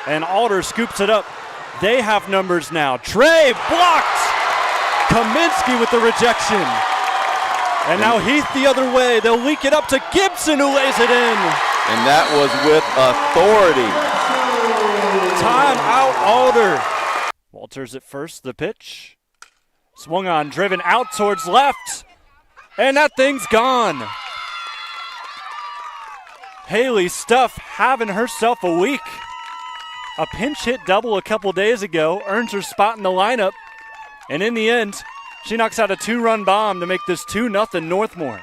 And Alder scoops it up. They have numbers now. Trey blocked. Kaminsky with the rejection. And now Heath the other way. They'll leak it up to Gibson, who lays it in. And that was with authority. Time out, Alder. Walters at first, the pitch. Swung on, driven out towards left. And that thing's gone. Haley Stuff having herself a week. A pinch hit double a couple days ago, earns her spot in the lineup. And in the end, she knocks out a 2-run bomb to make this 2-0 Northmore.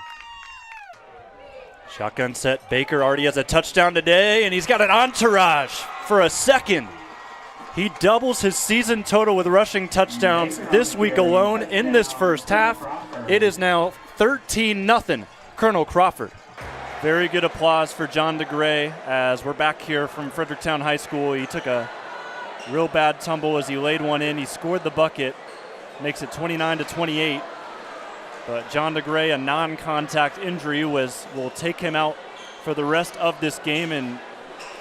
Shotgun set, Baker already has a touchdown today, and he's got an entourage for a second. He doubles his season total with rushing touchdowns this week alone in this first half. It is now 13-0 Colonel Crawford. Very good applause for John DeGray as we're back here from Fredericktown High School. He took a real bad tumble as he laid one in. He scored the bucket, makes it 29-28. But John DeGray, a non-contact injury, will take him out for the rest of this game, and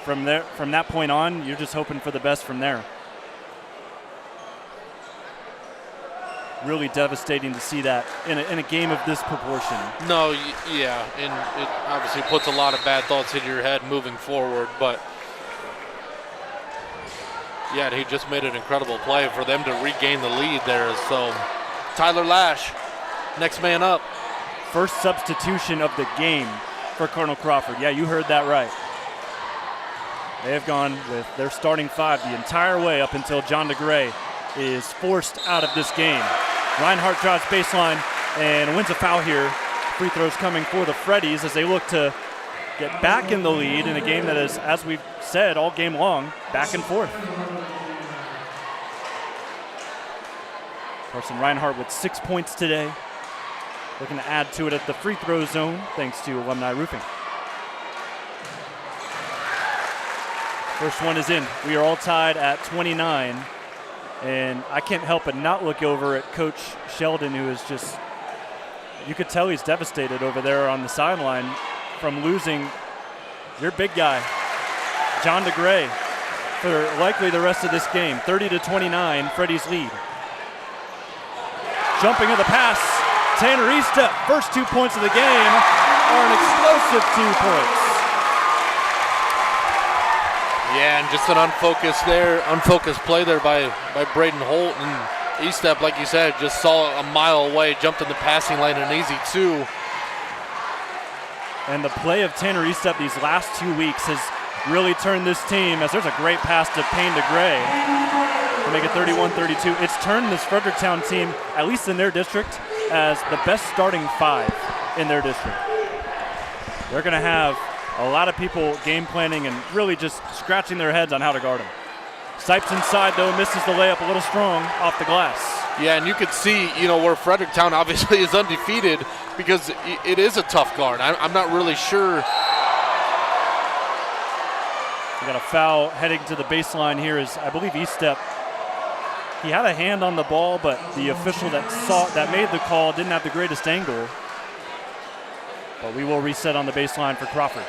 from that point on, you're just hoping for the best from there. Really devastating to see that in a game of this proportion. No, yeah, and it obviously puts a lot of bad thoughts in your head moving forward, but yeah, he just made an incredible play for them to regain the lead there. So Tyler Lash, next man up. First substitution of the game for Colonel Crawford. Yeah, you heard that right. They have gone with their starting 5 the entire way up until John DeGray is forced out of this game. Reinhardt drives baseline and wins a foul here. Free throws coming for the Freddies as they look to get back in the lead in a game that is, as we've said all game long, back and forth. Carson Reinhardt with 6 points today. Looking to add to it at the free throw zone thanks to Alumni Roofing. First one is in. We are all tied at 29. And I can't help but not look over at Coach Sheldon, who is just, you could tell he's devastated over there on the sideline from losing your big guy, John DeGray, for likely the rest of this game. 30-29, Freddie's lead. Jumping of the pass, Tanner Eastep, first 2 points of the game are an explosive 2 points. Yeah, and just an unfocused play there by Braden Holt. And Eastep, like you said, just saw a mile away, jumped in the passing lane, an easy 2. And the play of Tanner Eastep these last 2 weeks has really turned this team, as there's a great pass to Payne DeGray to make it 31-32. It's turned this Fredericktown team, at least in their district, as the best starting 5 in their district. They're going to have a lot of people game planning and really just scratching their heads on how to guard him. Sipes inside, though, misses the layup a little strong off the glass. Yeah, and you could see, where Fredericktown obviously is undefeated because it is a tough guard. I'm not really sure. We got a foul heading to the baseline here is, I believe, Eastep. He had a hand on the ball, but the official that made the call didn't have the greatest angle. But we will reset on the baseline for Crawford.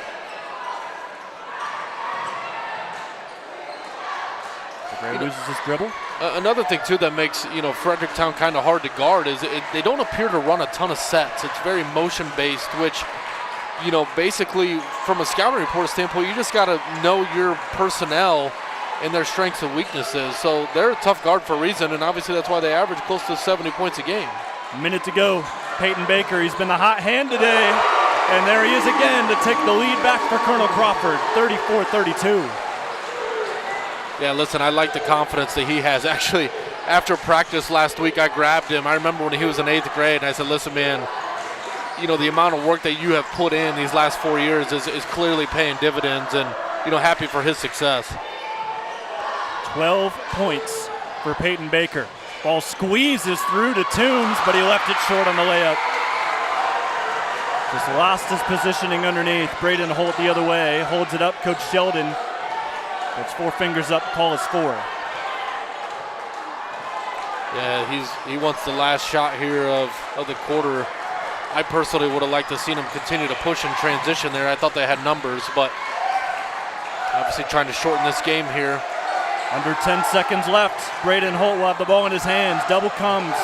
DeGray loses his dribble. Another thing, too, that makes, Fredericktown kind of hard to guard is they don't appear to run a ton of sets. It's very motion-based, which, basically from a scouting report standpoint, you just got to know your personnel and their strengths and weaknesses. So they're a tough guard for a reason, and obviously that's why they average close to 70 points a game. A minute to go. Peyton Baker, he's been the hot hand today. And there he is again to take the lead back for Colonel Crawford, 34-32. Yeah, listen, I like the confidence that he has. Actually, after practice last week, I grabbed him. I remember when he was in 8th grade, and I said, listen, man, the amount of work that you have put in these last 4 years is clearly paying dividends, and, happy for his success. 12 points for Peyton Baker. Ball squeezes through to Toombs, but he left it short on the layup. Just lost his positioning underneath. Braden Holt the other way, holds it up. Coach Sheldon puts 4 fingers up, call is 4. Yeah, he wants the last shot here of the quarter. I personally would have liked to seen him continue to push and transition there. I thought they had numbers, but obviously trying to shorten this game here. Under 10 seconds left. Braden Holt will have the ball in his hands. Double comes.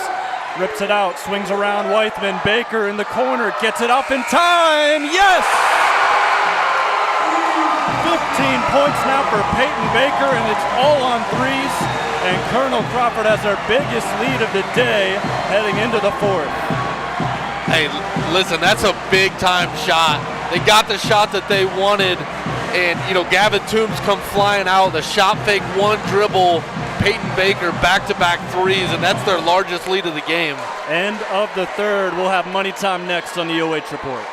Rips it out. Swings around Wythman. Baker in the corner. Gets it up in time. Yes! 15 points now for Peyton Baker, and it's all on threes. And Colonel Crawford has their biggest lead of the day heading into the fourth. Hey, listen, that's a big-time shot. They got the shot that they wanted, and, Gavin Toombs come flying out. The shot fake, one dribble, Peyton Baker back-to-back threes, and that's their largest lead of the game. End of the third. We'll have money time next on the OH Report.